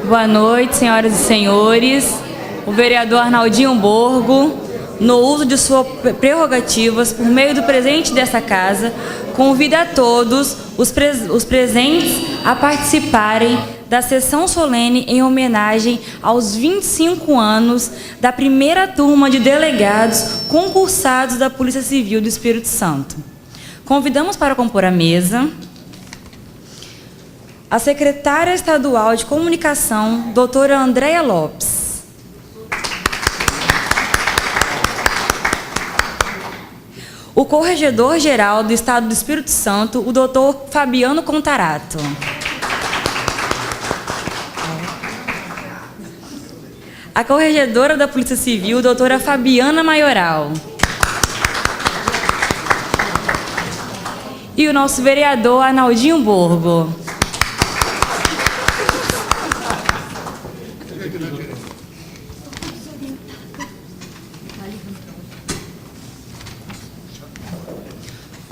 Boa noite, senhoras e senhores. O vereador Arnaldinho Borgo, no uso de suas prerrogativas, por meio do presidente dessa casa, convida a todos os presentes a participarem da sessão solene em homenagem aos 25 anos da primeira turma de delegados concursados da Polícia Civil do Espírito Santo. Convidamos para compor a mesa a secretária estadual de comunicação, doutora Andréia Lopes. O corregedor-geral do Estado do Espírito Santo, o doutor Fabiano Contarato. A corregedora da Polícia Civil, doutora Fabiana Maioral. E o nosso vereador Arnaldinho Borgo.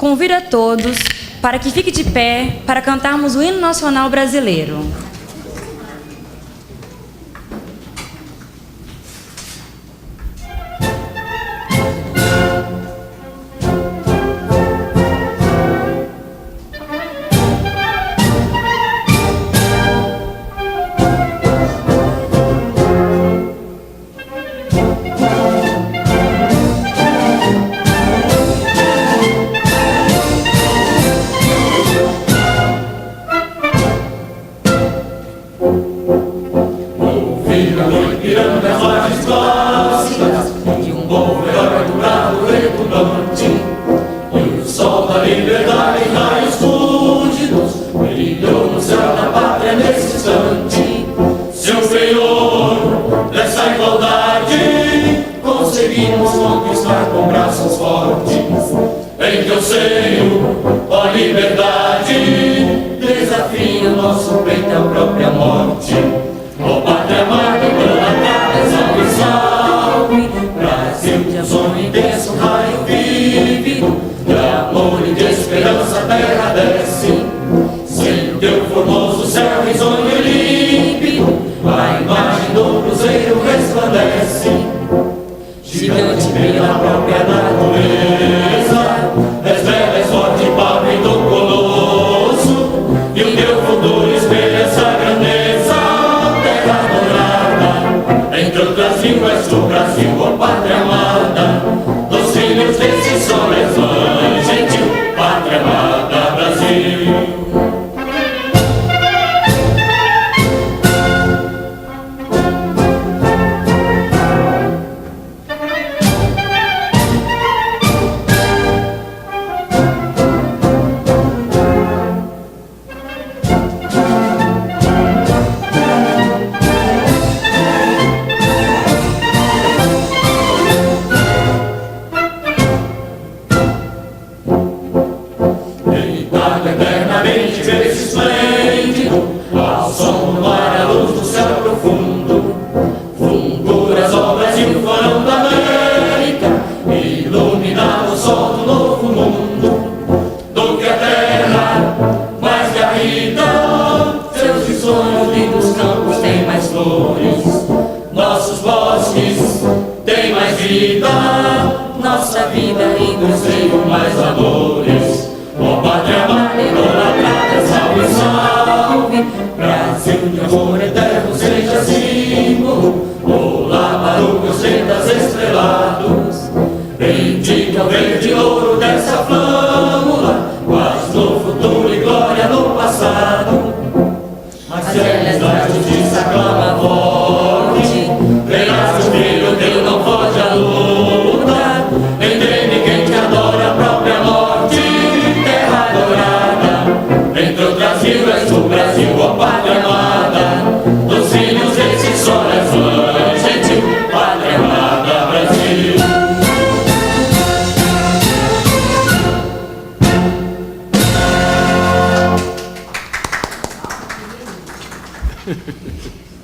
Convido a todos para que fique de pé para cantarmos o hino nacional brasileiro.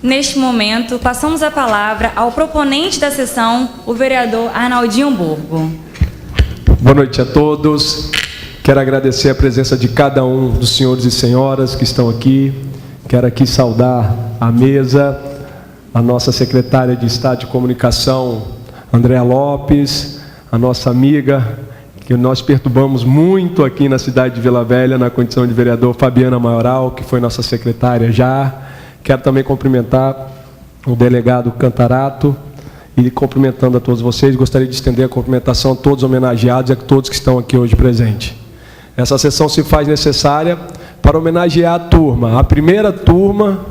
Neste momento, passamos a palavra ao proponente da sessão, o vereador Arnaldinho Borgo. Boa noite a todos. Quero agradecer a presença de cada um dos senhores e senhoras que estão aqui. Quero aqui saudar a mesa, a nossa secretária de Estado de Comunicação, Andréa Lopes, a nossa amiga, que nós perturbamos muito aqui na cidade de Vila Velha, na condição de vereador, Fabiana Maioral, que foi nossa secretária já. Quero também cumprimentar o delegado Cantarato e cumprimentando a todos vocês, gostaria de estender a cumprimentação a todos os homenageados e a todos que estão aqui hoje presentes. Essa sessão se faz necessária para homenagear a turma, a primeira turma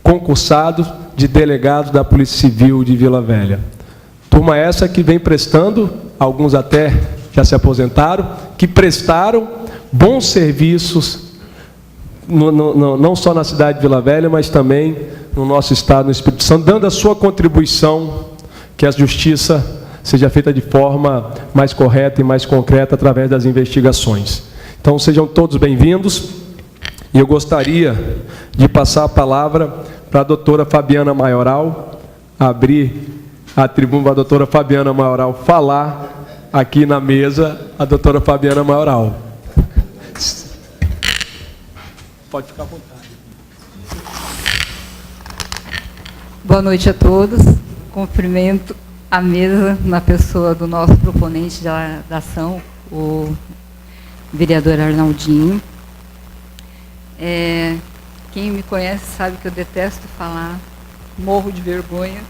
concursado de delegados da Polícia Civil de Vila Velha. Turma essa que vem prestando, alguns até já se aposentaram, que prestaram bons serviços, não só na cidade de Vila Velha, mas também no nosso estado, no Espírito Santo, dando a sua contribuição, que a justiça seja feita de forma mais correta e mais concreta através das investigações. Então, sejam todos bem-vindos. E eu gostaria de passar a palavra para a doutora Fabiana Maioral, abrir a tribuna para a doutora Fabiana Maioral falar aqui na mesa, a doutora Fabiana Maioral. Pode ficar à vontade. Boa noite a todos. Cumprimento a mesa na pessoa do nosso proponente da ação, o vereador Arnaldinho. Quem me conhece sabe que eu detesto falar, morro de vergonha.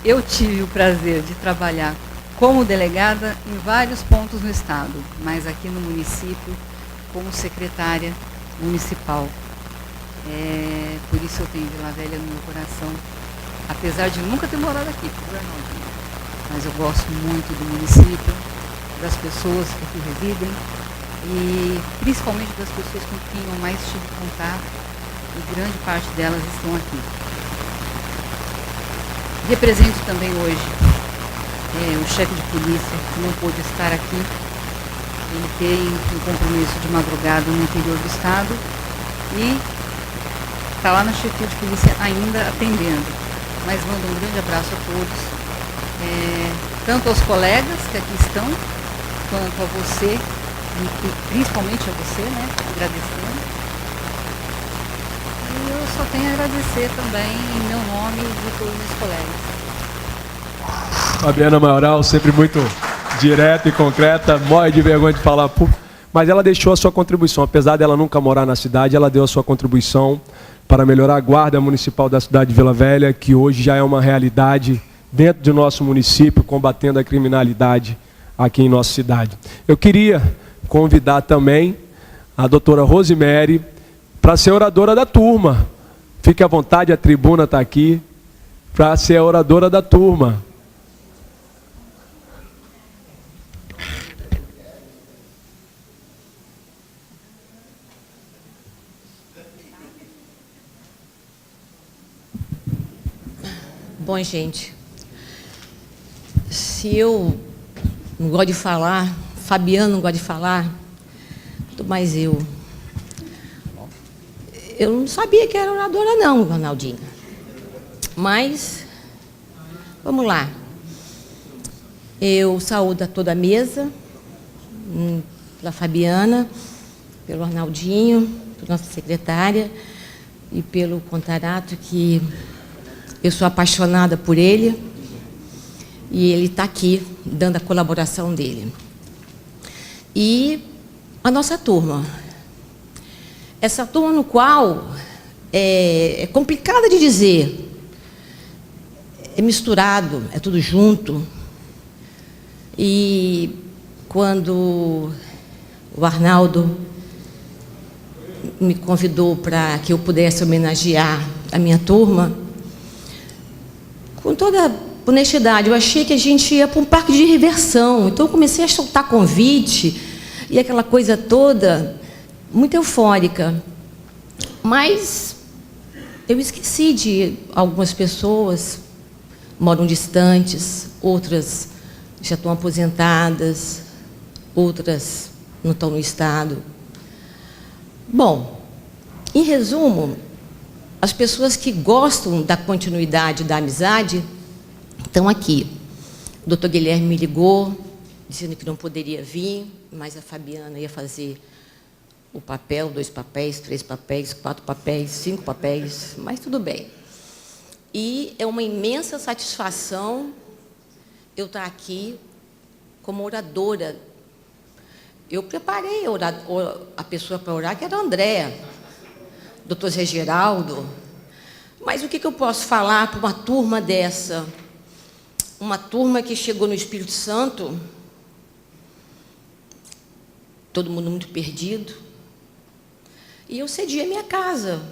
Eu tive o prazer de trabalhar como delegada em vários pontos no estado, mas aqui no município como secretária municipal. Por isso eu tenho Vila Velha no meu coração, apesar de nunca ter morado aqui, mas eu gosto muito do município, das pessoas que aqui residem e principalmente das pessoas com quem eu mais tive contato, e grande parte delas estão aqui. Represento também hoje o chefe de polícia, que não pôde estar aqui. Ele tem um compromisso de madrugada no interior do estado e está lá na chefia de polícia ainda atendendo. Mas mando um grande abraço a todos, tanto aos colegas que aqui estão, quanto a você, e principalmente a você, né, agradecendo. E eu só tenho a agradecer também em meu nome e de todos os colegas. Fabiana Maioral, sempre muito direta e concreta, morre de vergonha de falar, mas ela deixou a sua contribuição, apesar dela nunca morar na cidade, ela deu a sua contribuição para melhorar a guarda municipal da cidade de Vila Velha, que hoje já é uma realidade dentro do nosso município, combatendo a criminalidade aqui em nossa cidade. Eu queria convidar também a doutora Rosemary para ser oradora da turma. Fique à vontade, a tribuna está aqui, para ser a oradora da turma. Bom, gente, se eu não gosto de falar, Fabiano não gosta de falar, quanto mais eu. Eu não sabia que era oradora não, Ronaldinho. Mas, vamos lá. Eu saúdo a toda a mesa, pela Fabiana, pelo Arnaldinho, pela nossa secretária e pelo Cantarato, que eu sou apaixonada por ele e ele está aqui dando a colaboração dele. E a nossa turma. Essa turma no qual é complicada de dizer, é misturado, é tudo junto. E quando o Arnaldo me convidou para que eu pudesse homenagear a minha turma, com toda honestidade, eu achei que a gente ia para um parque de diversão. Então, eu comecei a soltar convite e aquela coisa toda, muito eufórica. Mas eu esqueci de algumas pessoas moram distantes, outras já estão aposentadas, outras não estão no estado. Bom, em resumo, as pessoas que gostam da continuidade da amizade estão aqui. O doutor Guilherme me ligou, dizendo que não poderia vir, mas a Fabiana ia fazer o papel, 2 papéis, 3 papéis, 4 papéis, 5 papéis, mas tudo bem. E é uma imensa satisfação eu estar aqui como oradora. Eu preparei a pessoa para orar, que era a Andréa, doutor Zé Geraldo. Mas o que eu posso falar para uma turma dessa? Uma turma que chegou no Espírito Santo, todo mundo muito perdido. E eu cedi a minha casa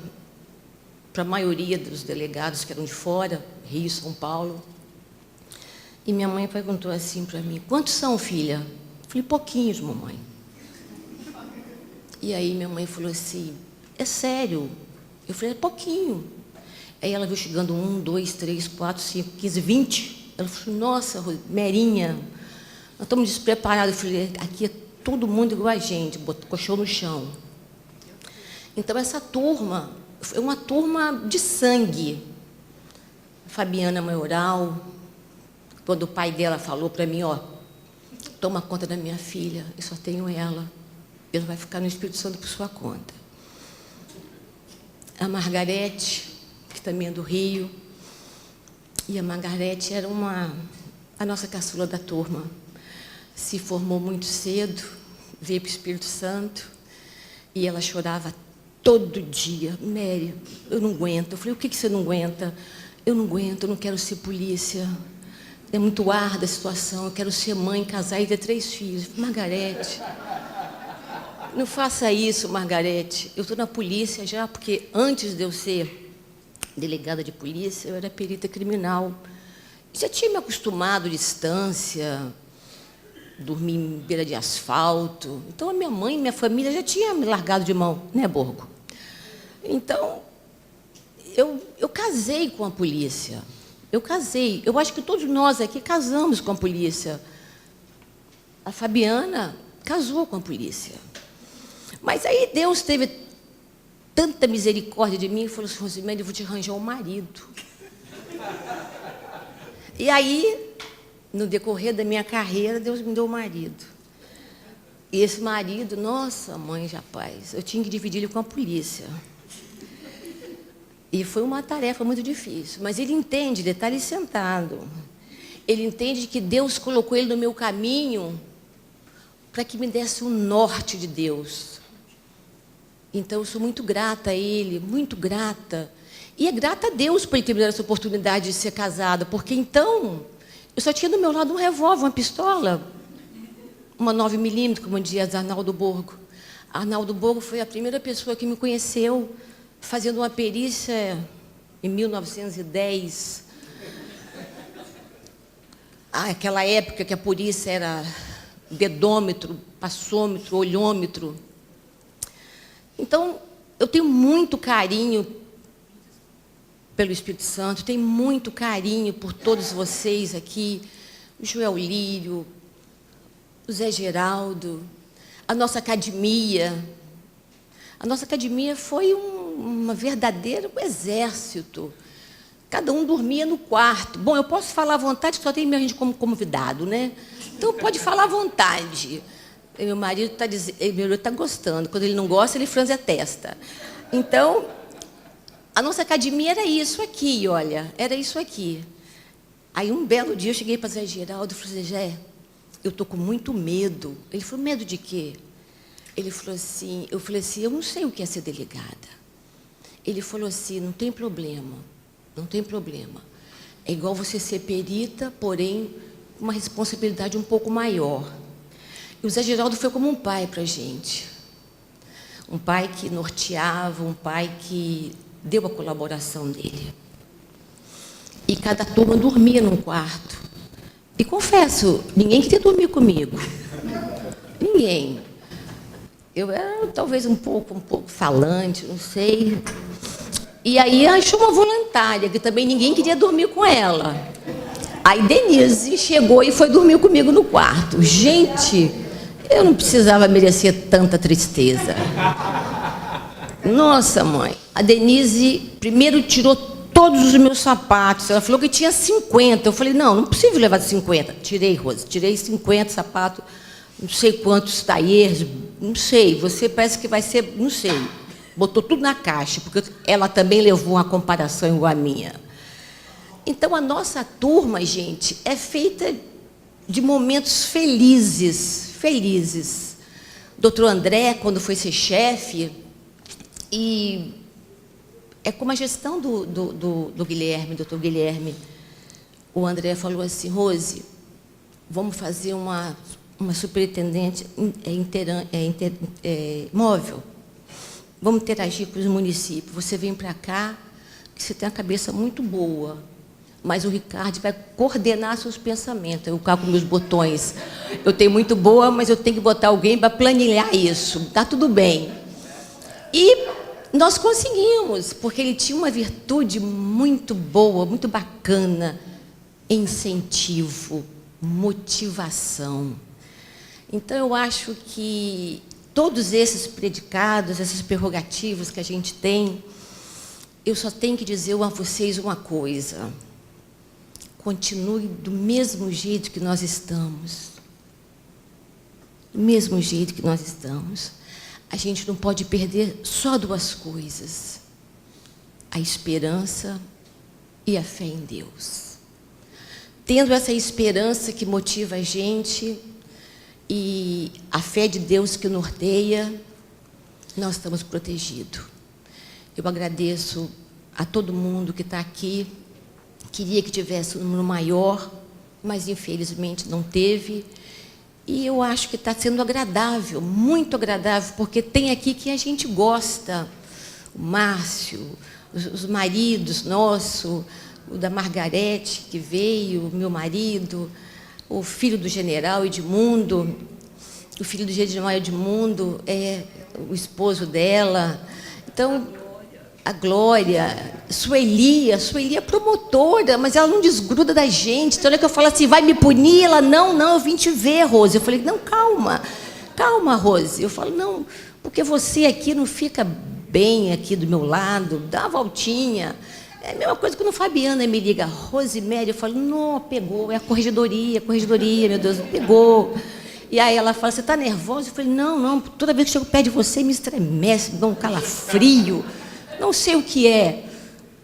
para a maioria dos delegados que eram de fora, Rio, São Paulo. E minha mãe perguntou assim para mim: quantos são, filha? Eu falei: pouquinhos, mamãe. E aí minha mãe falou assim: é sério? Eu falei: é pouquinho. Aí ela viu chegando 1, 2, 3, 4, 5, 15, 20. Ela falou: nossa, Merinha, nós estamos despreparados. Eu falei: aqui é todo mundo igual a gente, botou colchão no chão. Então, essa turma é uma turma de sangue. Fabiana Maioral, quando o pai dela falou para mim: ó, toma conta da minha filha, eu só tenho ela, ela vai ficar no Espírito Santo por sua conta. A Margarete, que também é do Rio, e a Margarete era a nossa caçula da turma. Se formou muito cedo, veio para o Espírito Santo, e ela chorava todo dia: Mary, eu não aguento. Eu falei: o que você não aguenta? Eu não aguento, eu não quero ser polícia. É muito árdua a situação, eu quero ser mãe, casar e ter 3 filhos. Eu falei: Margarete, não faça isso, Margarete. Eu estou na polícia já, porque antes de eu ser delegada de polícia, eu era perita criminal. Já tinha me acostumado à distância, dormir em beira de asfalto. Então, a minha mãe e minha família já tinha me largado de mão, né, Borgo? Então, eu casei com a polícia. Eu casei. Eu acho que todos nós aqui casamos com a polícia. A Fabiana casou com a polícia. Mas aí Deus teve tanta misericórdia de mim e falou assim: Rosimene, eu vou te arranjar um marido. E aí, no decorrer da minha carreira, Deus me deu um marido. E esse marido, nossa, mãe, rapaz, eu tinha que dividir ele com a polícia. E foi uma tarefa muito difícil. Mas ele entende, ele está ali sentado. Ele entende que Deus colocou ele no meu caminho para que me desse o norte de Deus. Então, eu sou muito grata a ele, muito grata. E é grata a Deus por ele ter me dado essa oportunidade de ser casada, porque então eu só tinha do meu lado um revólver, uma pistola, uma 9mm, como dizia Arnaldo Borgo. Arnaldo Borgo foi a primeira pessoa que me conheceu fazendo uma perícia em 1910. Aquela época que a polícia era dedômetro, passômetro, olhômetro. Então, eu tenho muito carinho pelo Espírito Santo, tenho muito carinho por todos vocês aqui, o Joel Lírio, o Zé Geraldo, a nossa academia. A nossa academia foi um verdadeiro exército. Cada um dormia no quarto. Bom, eu posso falar à vontade, só tem minha gente como convidado, né? Então, pode falar à vontade. Meu marido está gostando. Quando ele não gosta, ele franze a testa. Então, a nossa academia era isso aqui, olha. Era isso aqui. Aí, um belo dia, eu cheguei para Zé Geraldo e falei: Zé, eu estou com muito medo. Ele falou: medo de quê? Ele falou assim, eu falei assim: eu não sei o que é ser delegada. Ele falou assim: não tem problema, não tem problema. É igual você ser perita, porém, uma responsabilidade um pouco maior. E o Zé Geraldo foi como um pai para a gente. Um pai que norteava, um pai que deu a colaboração dele. E cada turma dormia num quarto. E confesso, ninguém queria dormir comigo. Ninguém. Eu era talvez um pouco falante, não sei. E aí achou uma voluntária, que também ninguém queria dormir com ela. Aí Denise chegou e foi dormir comigo no quarto. Gente, eu não precisava merecer tanta tristeza. Nossa, mãe. A Denise primeiro tirou todos os meus sapatos. Ela falou que tinha 50. Eu falei: não é possível levar 50. Tirei, Rose, tirei 50 sapatos, não sei quantos taiers, não sei, você parece que vai ser, não sei. Botou tudo na caixa, porque ela também levou uma comparação igual a minha. Então, a nossa turma, gente, é feita de momentos felizes, felizes. Doutor André, quando foi ser chefe, e é como a gestão do Guilherme, doutor Guilherme, o André falou assim, Rose, vamos fazer uma superintendente móvel. Vamos interagir com os municípios. Você vem para cá, que você tem a cabeça muito boa, mas o Ricardo vai coordenar seus pensamentos. Eu coloco meus botões. Eu tenho muito boa, mas eu tenho que botar alguém para planilhar isso. Está tudo bem. E nós conseguimos, porque ele tinha uma virtude muito boa, muito bacana, incentivo, motivação. Então, eu acho que todos esses predicados, essas prerrogativas que a gente tem, eu só tenho que dizer a vocês uma coisa. Continue do mesmo jeito que nós estamos. Do mesmo jeito que nós estamos. A gente não pode perder só duas coisas: a esperança e a fé em Deus. Tendo essa esperança que motiva a gente e a fé de Deus que norteia, nós estamos protegidos. Eu agradeço a todo mundo que está aqui. Queria que tivesse um número maior, mas infelizmente não teve. E eu acho que está sendo agradável, muito agradável, porque tem aqui que a gente gosta. O Márcio, os maridos nossos, o da Margarete, que veio, o meu marido, o filho do general Edmundo, o filho do general Edmundo é o esposo dela. Então, a Glória, Sueli é promotora, mas ela não desgruda da gente. Então, olha que eu falo assim, vai me punir? Ela, não, eu vim te ver, Rose. Eu falei, não, calma, Rose. Eu falo, não, porque você aqui não fica bem aqui do meu lado, dá uma voltinha. É a mesma coisa quando a Fabiana me liga, Rosemary, eu falo, não, pegou, é a corregedoria, meu Deus, pegou. E aí ela fala, você está nervosa? Eu falei, não, toda vez que chego perto de você, me estremece, me dá um calafrio, não sei o que é,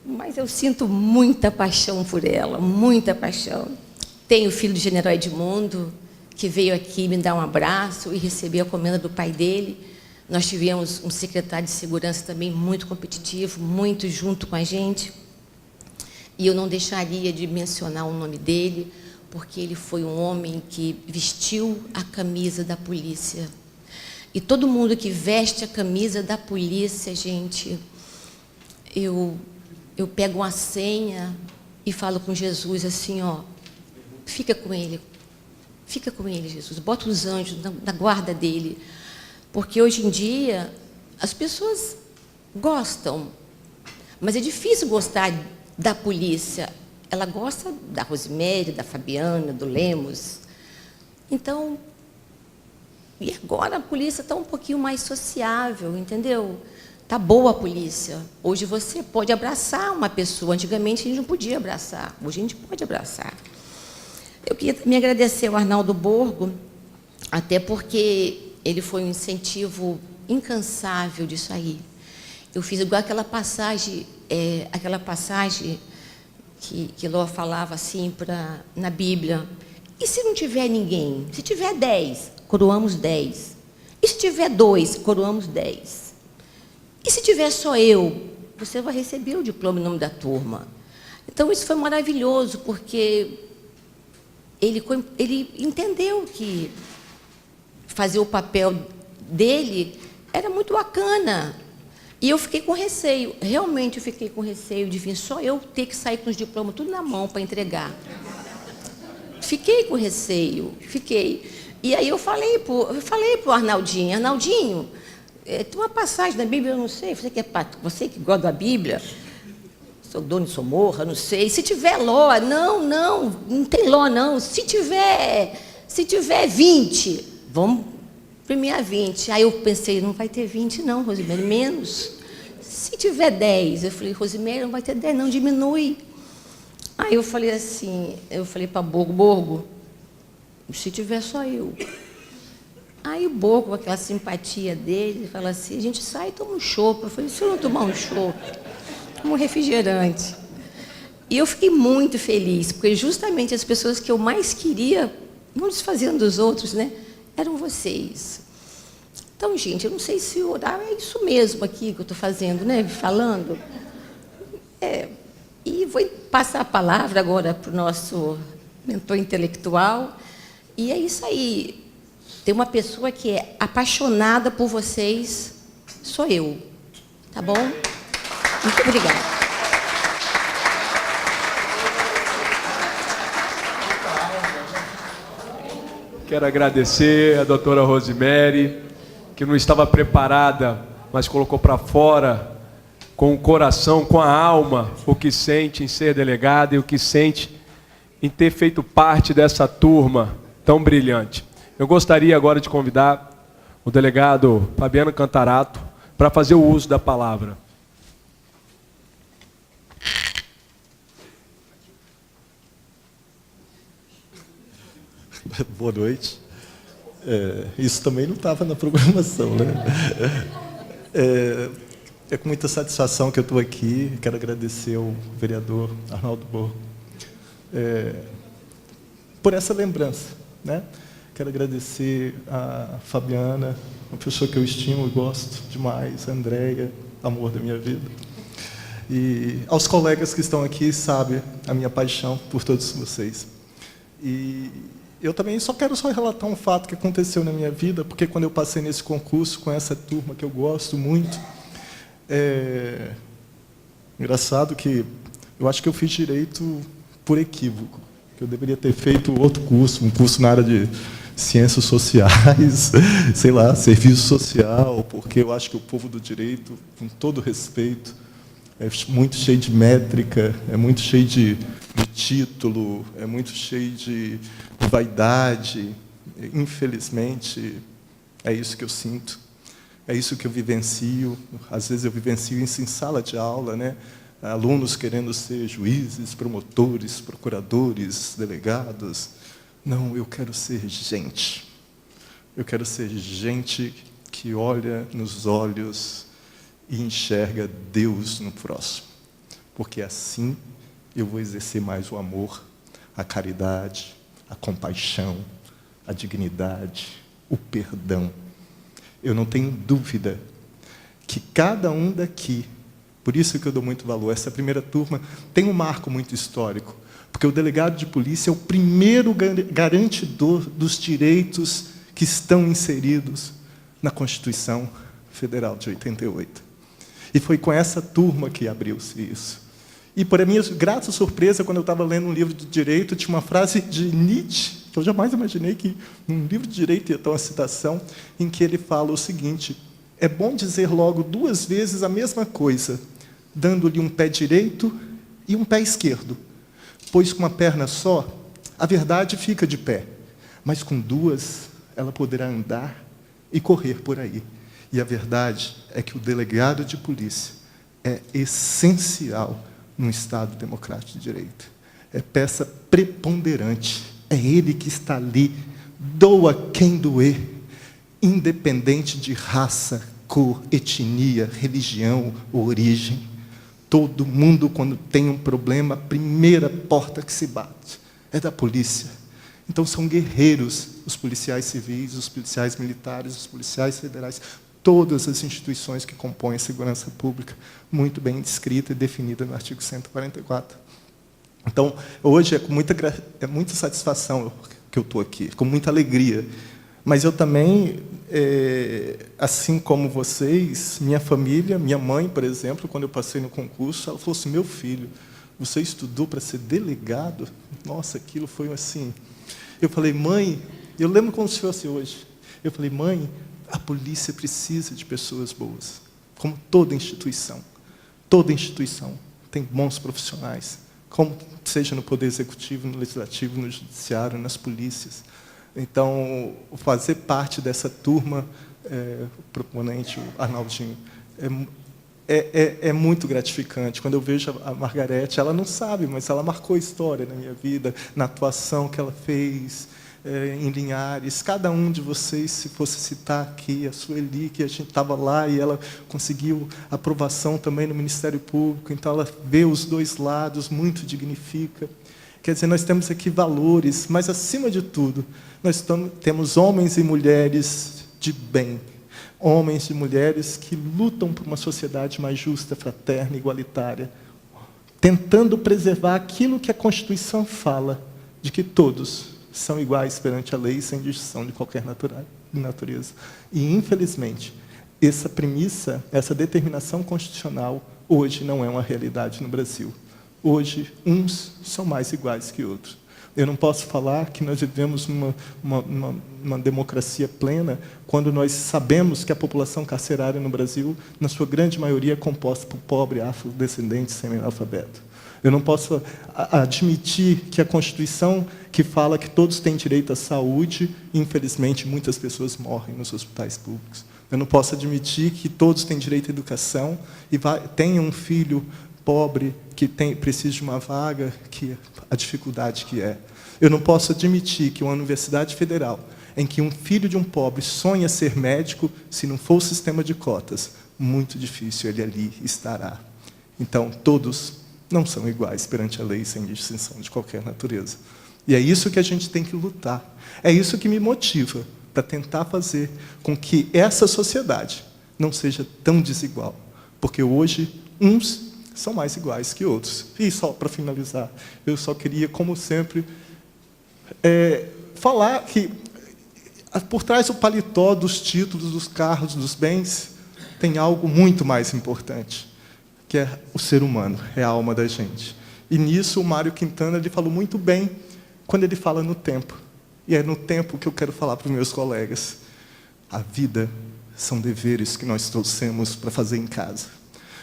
mas eu sinto muita paixão por ela, muita paixão. Tenho o filho do general Edmundo, que veio aqui me dar um abraço e receber a comenda do pai dele. Nós tivemos um secretário de segurança também muito competitivo, muito junto com a gente. E eu não deixaria de mencionar o nome dele, porque ele foi um homem que vestiu a camisa da polícia. E todo mundo que veste a camisa da polícia, gente, eu pego uma senha e falo com Jesus assim, ó, fica com ele, Jesus, bota os anjos na guarda dele. Porque hoje em dia as pessoas gostam, mas é difícil gostar da polícia. Ela gosta da Rosemary, da Fabiana, do Lemos. Então, e agora a polícia está um pouquinho mais sociável, entendeu? Está boa a polícia. Hoje você pode abraçar uma pessoa. Antigamente a gente não podia abraçar. Hoje a gente pode abraçar. Eu queria me agradecer ao Arnaldo Borgo, até porque ele foi um incentivo incansável disso aí. Eu fiz igual aquela passagem que Ló falava assim na Bíblia. E se não tiver ninguém? Se tiver 10, coroamos 10. E se tiver 2, coroamos 10. E se tiver só eu? Você vai receber o diploma em nome da turma. Então, isso foi maravilhoso, porque ele entendeu que fazer o papel dele era muito bacana. E eu fiquei com receio, realmente eu fiquei com receio de vir só eu ter que sair com os diplomas tudo na mão para entregar. Fiquei com receio, fiquei. E aí eu falei pro Arnaldinho, Arnaldinho, tem uma passagem da Bíblia, eu não sei, você que gosta da Bíblia, sou dono de Somorra, não sei, se tiver Ló, não tem Ló não, se tiver 20, vamos premiar 20. Aí eu pensei, não vai ter 20 não, Rosemary, menos. Se tiver 10, eu falei, Rosemary, não vai ter 10 não, diminui. Aí eu falei assim, para Borgo, se tiver só eu. Aí o Borgo, com aquela simpatia dele, fala assim, a gente sai e toma um chopp. Eu falei, se eu não tomar um chopp, toma um refrigerante. E eu fiquei muito feliz, porque justamente as pessoas que eu mais queria, não desfazendo dos outros, né, eram vocês. Então, gente, eu não sei se orar é isso mesmo aqui que eu estou fazendo, né, falando. E vou passar a palavra agora para o nosso mentor intelectual. E é isso aí. Tem uma pessoa que é apaixonada por vocês, sou eu. Tá bom? Muito obrigada. Quero agradecer a doutora Rosemary, que não estava preparada, mas colocou para fora, com o coração, com a alma, o que sente em ser delegada e o que sente em ter feito parte dessa turma tão brilhante. Eu gostaria agora de convidar o delegado Fabiano Cantarato para fazer o uso da palavra. Boa noite. Isso também não estava na programação, né? É com muita satisfação que eu estou aqui. Quero agradecer ao vereador Arnaldo Borgo por essa lembrança, né? Quero agradecer a Fabiana, uma pessoa que eu estimo e gosto demais, a Andréia, amor da minha vida. E aos colegas que estão aqui, sabe a minha paixão por todos vocês. E eu também só quero relatar um fato que aconteceu na minha vida, porque quando eu passei nesse concurso com essa turma que eu gosto muito, engraçado que eu acho que eu fiz direito por equívoco, que eu deveria ter feito outro curso, um curso na área de ciências sociais, sei lá, serviço social, porque eu acho que o povo do direito, com todo respeito, é muito cheio de métrica, é muito cheio de título, é muito cheio de vaidade. Infelizmente, é isso que eu sinto, é isso que eu vivencio. Às vezes eu vivencio isso em sala de aula, né? Alunos querendo ser juízes, promotores, procuradores, delegados. Não, eu quero ser gente. Eu quero ser gente que olha nos olhos e enxerga Deus no próximo. Porque assim eu vou exercer mais o amor, a caridade, a compaixão, a dignidade, o perdão. Eu não tenho dúvida que cada um daqui, por isso que eu dou muito valor, essa primeira turma tem um marco muito histórico, porque o delegado de polícia é o primeiro garantidor dos direitos que estão inseridos na Constituição Federal de 88. E foi com essa turma que abriu-se isso. E, por minha grata surpresa, quando eu estava lendo um livro de direito, tinha uma frase de Nietzsche, que eu jamais imaginei que num livro de direito ia ter uma citação, em que ele fala o seguinte: é bom dizer logo 2 vezes a mesma coisa, dando-lhe um pé direito e um pé esquerdo, pois com uma perna só, a verdade fica de pé, mas com 2, ela poderá andar e correr por aí. E a verdade é que o delegado de polícia é essencial num Estado democrático de direito. É peça preponderante. É ele que está ali, doa quem doer, independente de raça, cor, etnia, religião ou origem. Todo mundo, quando tem um problema, a primeira porta que se bate é da polícia. Então, são guerreiros os policiais civis, os policiais militares, os policiais federais, todas as instituições que compõem a segurança pública, muito bem descrita e definida no artigo 144. Então, hoje é muita satisfação que eu estou aqui, com muita alegria. Mas eu também, assim como vocês, minha família, minha mãe, por exemplo, quando eu passei no concurso, ela falou assim: meu filho, você estudou para ser delegado? Nossa, aquilo foi assim. Eu falei: mãe, eu lembro como se fosse hoje. Eu falei: mãe, a polícia precisa de pessoas boas, como toda instituição. Toda instituição tem bons profissionais, como seja no Poder Executivo, no Legislativo, no Judiciário, nas polícias. Então, fazer parte dessa turma, o proponente, o Arnaldinho, é muito gratificante. Quando eu vejo a Margarete, ela não sabe, mas ela marcou história na minha vida, na atuação que ela fez, em Linhares, cada um de vocês, se fosse citar aqui, a Sueli, que a gente estava lá e ela conseguiu aprovação também no Ministério Público, então ela vê os dois lados, muito dignifica. Quer dizer, nós temos aqui valores, mas, acima de tudo, nós temos homens e mulheres de bem, homens e mulheres que lutam por uma sociedade mais justa, fraterna, igualitária, tentando preservar aquilo que a Constituição fala, de que todos são iguais perante a lei, sem distinção de qualquer natureza. E, infelizmente, essa premissa, essa determinação constitucional, hoje não é uma realidade no Brasil. Hoje, uns são mais iguais que outros. Eu não posso falar que nós vivemos uma democracia plena quando nós sabemos que a população carcerária no Brasil, na sua grande maioria, é composta por pobre, afrodescendente, semi-analfabeto. Eu não posso admitir que a Constituição, que fala que todos têm direito à saúde, infelizmente, muitas pessoas morrem nos hospitais públicos. Eu não posso admitir que todos têm direito à educação e tenha um filho pobre que precisa de uma vaga, que a dificuldade que é. Eu não posso admitir que uma universidade federal, em que um filho de um pobre sonha ser médico, se não for o sistema de cotas, muito difícil ele ali estará. Então, todos não são iguais perante a lei, sem distinção de qualquer natureza. E é isso que a gente tem que lutar. É isso que me motiva para tentar fazer com que essa sociedade não seja tão desigual. Porque hoje, uns são mais iguais que outros. E só para finalizar, eu só queria, como sempre, falar que por trás do paletó, dos títulos, dos carros, dos bens, tem algo muito mais importante, que é o ser humano, é a alma da gente. E nisso o Mário Quintana ele falou muito bem quando ele fala no tempo. E é no tempo que eu quero falar para os meus colegas. A vida são deveres que nós trouxemos para fazer em casa.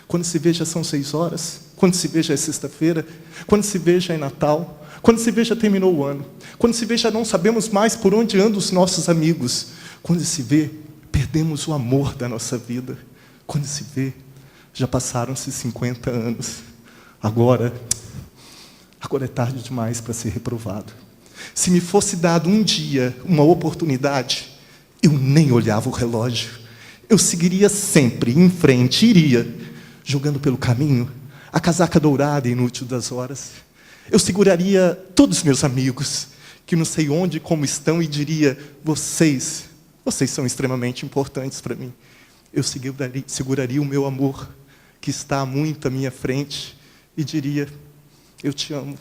Quando se vê já são 6 horas, quando se vê já é sexta-feira, quando se vê já é Natal, quando se vê já terminou o ano, quando se vê já não sabemos mais por onde andam os nossos amigos, quando se vê, perdemos o amor da nossa vida, quando se vê, já passaram-se 50 anos, agora é tarde demais para ser reprovado. Se me fosse dado um dia, uma oportunidade, eu nem olhava o relógio, eu seguiria sempre em frente, iria, jogando pelo caminho a casaca dourada e inútil das horas. Eu seguraria todos os meus amigos, que não sei onde e como estão, e diria, vocês são extremamente importantes para mim. Eu seguraria o meu amor, que está muito à minha frente, e diria, eu te amo.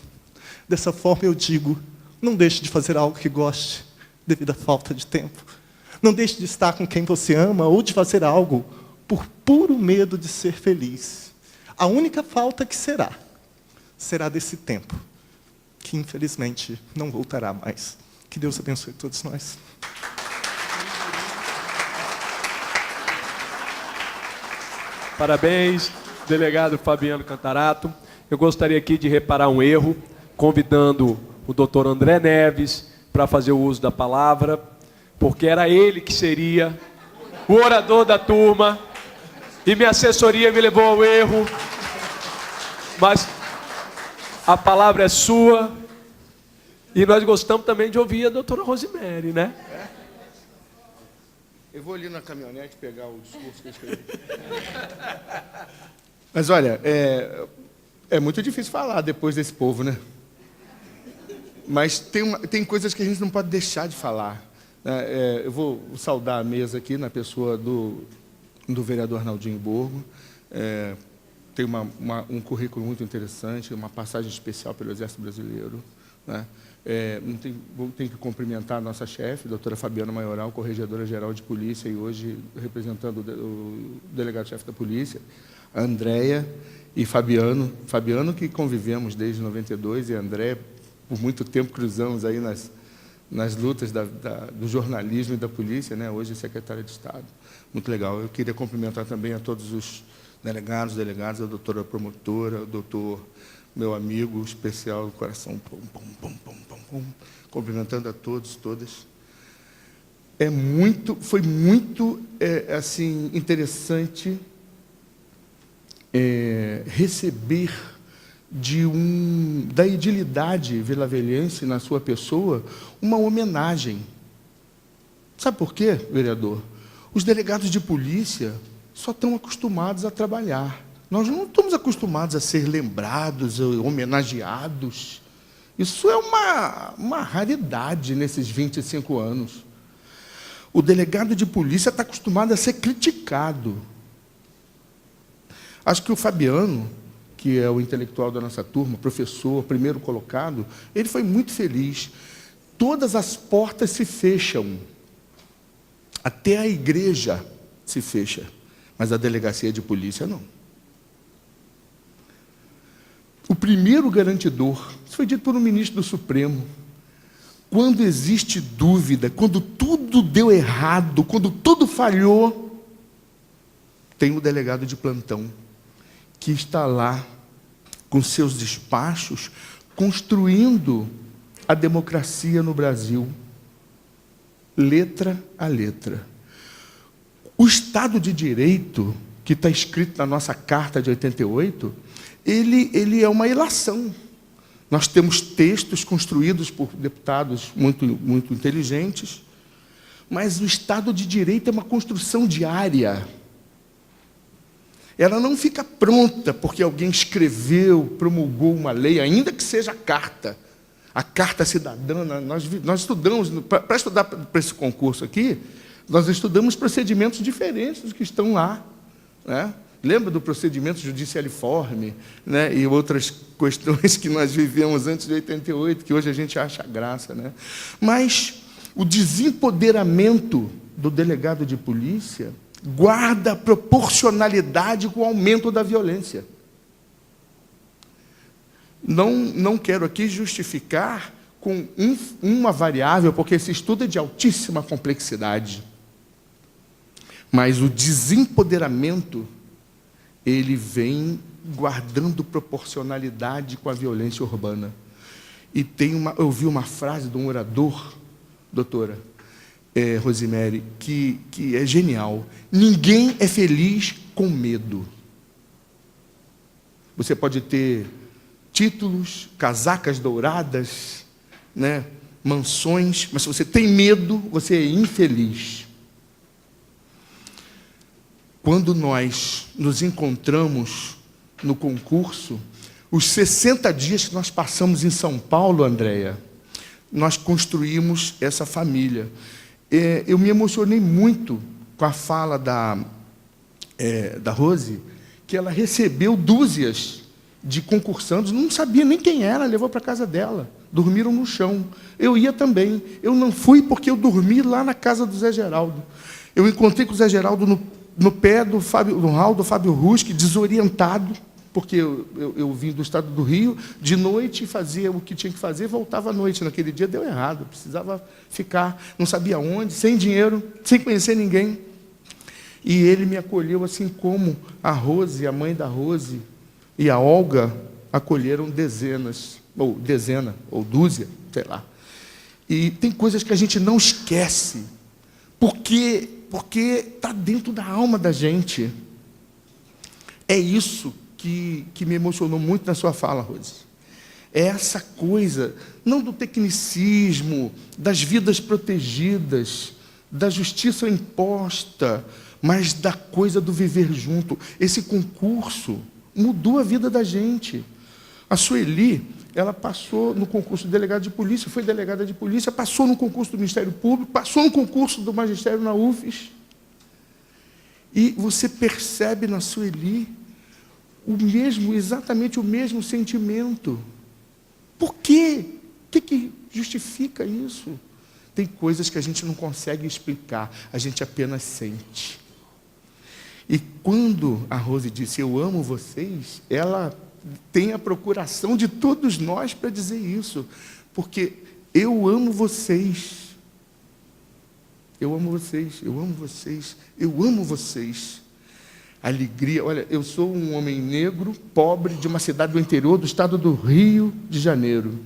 Dessa forma eu digo, não deixe de fazer algo que goste, devido à falta de tempo. Não deixe de estar com quem você ama, ou de fazer algo por puro medo de ser feliz. A única falta que será desse tempo, que infelizmente não voltará mais. Que Deus abençoe todos nós. Parabéns, delegado Fabiano Cantarato. Eu gostaria aqui de reparar um erro, convidando o doutor André Neves para fazer o uso da palavra, porque era ele que seria o orador da turma, e minha assessoria me levou ao erro, mas a palavra é sua, e nós gostamos também de ouvir a doutora Rosemary, né? Eu vou ali na caminhonete pegar o discurso que eu escrevi. Mas, olha, é muito difícil falar depois desse povo, né? Mas tem coisas que a gente não pode deixar de falar. Eu vou saudar a mesa aqui na pessoa do vereador Arnaldinho Borgo. Tem um currículo muito interessante, uma passagem especial pelo Exército Brasileiro, né? Tenho que cumprimentar a nossa chefe, a doutora Fabiana Maioral, corregedora-geral de polícia, e hoje representando o delegado-chefe da polícia, a Andréia e Fabiano. Fabiano, que convivemos desde 92, e a Andréia, por muito tempo, cruzamos aí nas lutas do jornalismo e da polícia, né? Hoje secretária de Estado. Muito legal. Eu queria cumprimentar também a todos os delegados, a doutora promotora, o doutor, meu amigo especial do coração, cumprimentando a todos, todas. Foi muito assim, interessante receber da idilidade vilavelhense na sua pessoa uma homenagem. Sabe por quê, vereador? Os delegados de polícia só estão acostumados a trabalhar. Nós não estamos acostumados a ser lembrados, homenageados. Isso é uma raridade nesses 25 anos. O delegado de polícia está acostumado a ser criticado. Acho que o Fabiano, que é o intelectual da nossa turma, professor, primeiro colocado, ele foi muito feliz. Todas as portas se fecham. Até a igreja se fecha. Mas a delegacia de polícia não. O primeiro garantidor, isso foi dito por um ministro do Supremo, quando existe dúvida, quando tudo deu errado, quando tudo falhou, tem o delegado de plantão, que está lá, com seus despachos, construindo a democracia no Brasil, letra a letra. O Estado de Direito, que está escrito na nossa Carta de 88, ele é uma ilação. Nós temos textos construídos por deputados muito inteligentes, mas o Estado de Direito é uma construção diária. Ela não fica pronta porque alguém escreveu, promulgou uma lei, ainda que seja a carta cidadã. Nós estudamos, para estudar para esse concurso aqui, nós estudamos procedimentos diferentes dos que estão lá, né? Lembra do procedimento judicialiforme, né? E outras questões que nós vivemos antes de 88, que hoje a gente acha graça, né? Mas o desempoderamento do delegado de polícia guarda proporcionalidade com o aumento da violência. Não quero aqui justificar com uma variável, porque esse estudo é de altíssima complexidade. Mas o desempoderamento, ele vem guardando proporcionalidade com a violência urbana. E eu ouvi uma frase de um orador, doutora Rosemary, que é genial. Ninguém é feliz com medo. Você pode ter títulos, casacas douradas, né, mansões, mas se você tem medo, você é infeliz. Quando nós nos encontramos no concurso, os 60 dias que nós passamos em São Paulo, Andréia, nós construímos essa família. Eu me emocionei muito com a fala da Rose, que ela recebeu dúzias de concursantes, não sabia nem quem era, levou para a casa dela, dormiram no chão. Eu ia também, eu não fui porque eu dormi lá na casa do Zé Geraldo. Eu encontrei com o Zé Geraldo no pé do hall do Fábio Rusque, desorientado, porque eu vim do estado do Rio, de noite fazia o que tinha que fazer, voltava à noite. Naquele dia deu errado, precisava ficar, não sabia onde, sem dinheiro, sem conhecer ninguém. E ele me acolheu assim como a Rose, a mãe da Rose, e a Olga acolheram dezena, ou dúzia, sei lá. E tem coisas que a gente não esquece, porque está dentro da alma da gente. É isso que me emocionou muito na sua fala, Rose. É essa coisa, não do tecnicismo, das vidas protegidas, da justiça imposta, mas da coisa do viver junto. Esse concurso mudou a vida da gente. A Sueli, ela passou no concurso de delegado de polícia, foi delegada de polícia, passou no concurso do Ministério Público, passou no concurso do magistério na UFES. E você percebe na Sueli exatamente o mesmo sentimento. Por quê? O que justifica isso? Tem coisas que a gente não consegue explicar, a gente apenas sente. E quando a Rose disse, eu amo vocês, ela tem a procuração de todos nós para dizer isso. Porque eu amo vocês. Eu amo vocês, eu amo vocês, eu amo vocês. Alegria, olha, eu sou um homem negro, pobre, de uma cidade do interior do estado do Rio de Janeiro.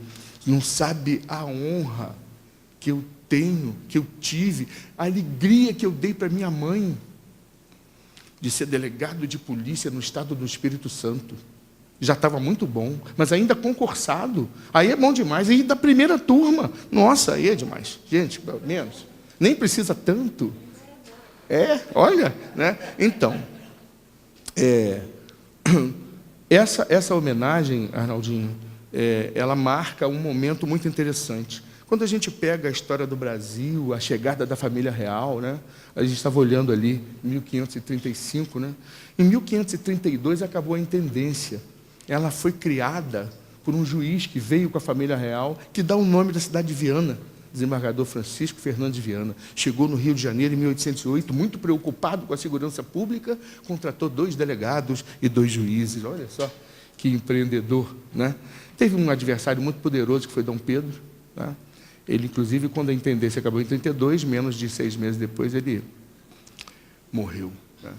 Não sabe a honra que eu tenho, que eu tive, a alegria que eu dei para minha mãe de ser delegado de polícia no estado do Espírito Santo. já estava muito bom, mas ainda concursado, aí é bom demais. E da primeira turma, nossa, aí é demais. Gente, menos, nem precisa tanto. Olha, né? Então, essa homenagem, Arnaldinho, ela marca um momento muito interessante. Quando a gente pega a história do Brasil, a chegada da família real, né? A gente estava olhando ali, 1535, né? Em 1532 acabou a intendência. Ela foi criada por um juiz que veio com a família real, que dá o nome da cidade de Viana, desembargador Francisco Fernandes de Viana. Chegou no Rio de Janeiro em 1808, muito preocupado com a segurança pública, contratou 2 delegados e 2 juízes. Olha só que empreendedor, né? Teve um adversário muito poderoso, que foi Dom Pedro, né? Ele, inclusive, quando a intendência acabou em 32, menos de 6 meses depois, ele morreu, né?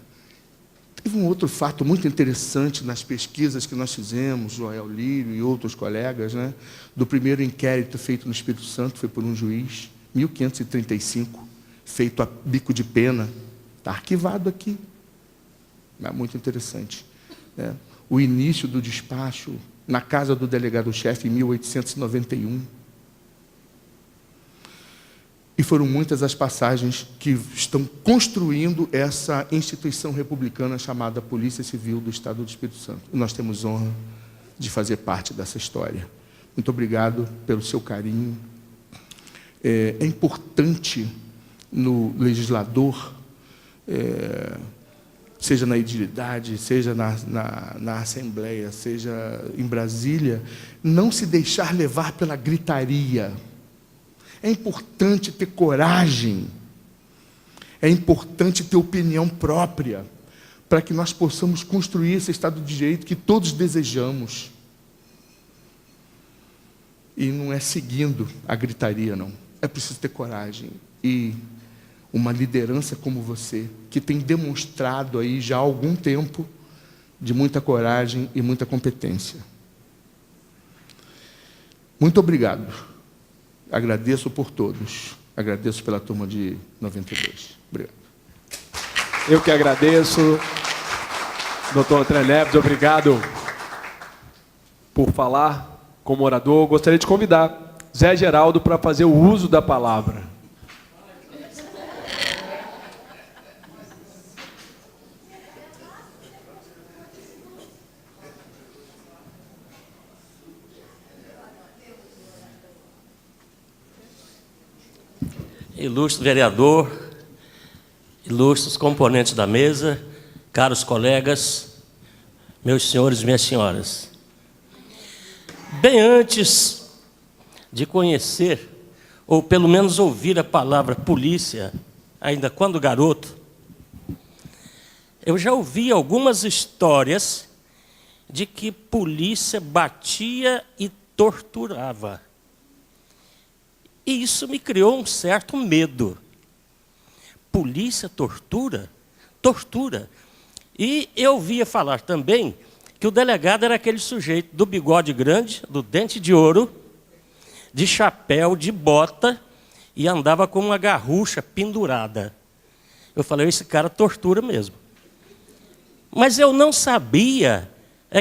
Teve um outro fato muito interessante nas pesquisas que nós fizemos, Joel Lírio e outros colegas, né? Do primeiro inquérito feito no Espírito Santo, foi por um juiz, 1535, feito a bico de pena. Está arquivado aqui. É muito interessante, né? O início do despacho na casa do delegado-chefe, em 1891. E foram muitas as passagens que estão construindo essa instituição republicana chamada Polícia Civil do Estado do Espírito Santo. E nós temos honra de fazer parte dessa história. Muito obrigado pelo seu carinho. É importante no legislador, seja na edilidade, seja na Assembleia, seja em Brasília, não se deixar levar pela gritaria. É importante ter coragem, é importante ter opinião própria, para que nós possamos construir esse Estado de Direito que todos desejamos. E não é seguindo a gritaria, não. É preciso ter coragem. E uma liderança como você, que tem demonstrado aí já há algum tempo, de muita coragem e muita competência. Muito obrigado. Agradeço por todos. Agradeço pela turma de 92. Obrigado. Eu que agradeço. Doutor André Neves, obrigado por falar como orador. Gostaria de convidar Zé Geraldo para fazer o uso da palavra. Ilustre vereador, ilustres componentes da mesa, caros colegas, meus senhores e minhas senhoras. Bem antes de conhecer, ou pelo menos ouvir a palavra polícia, ainda quando garoto, eu já ouvi algumas histórias de que polícia batia e torturava. E isso me criou um certo medo. Polícia tortura? Tortura. E eu ouvia falar também que o delegado era aquele sujeito do bigode grande, do dente de ouro, de chapéu, de bota, e andava com uma garrucha pendurada. Eu falei, esse cara tortura mesmo. Mas eu não sabia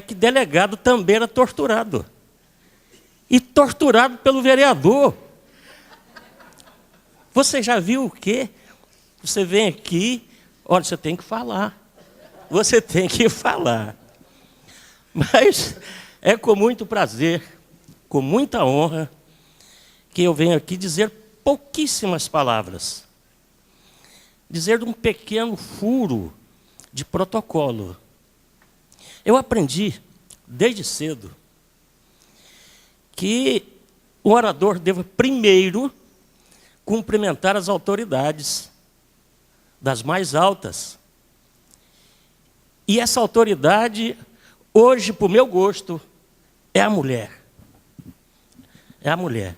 que delegado também era torturado. E torturado pelo vereador. Você já viu o quê? Você vem aqui, olha, você tem que falar. Você tem que falar. Mas é com muito prazer, com muita honra, que eu venho aqui dizer pouquíssimas palavras. Dizer de um pequeno furo de protocolo. Eu aprendi, desde cedo, que o orador deve primeiro cumprimentar as autoridades, das mais altas. E essa autoridade, hoje, para o meu gosto, é a mulher. É a mulher.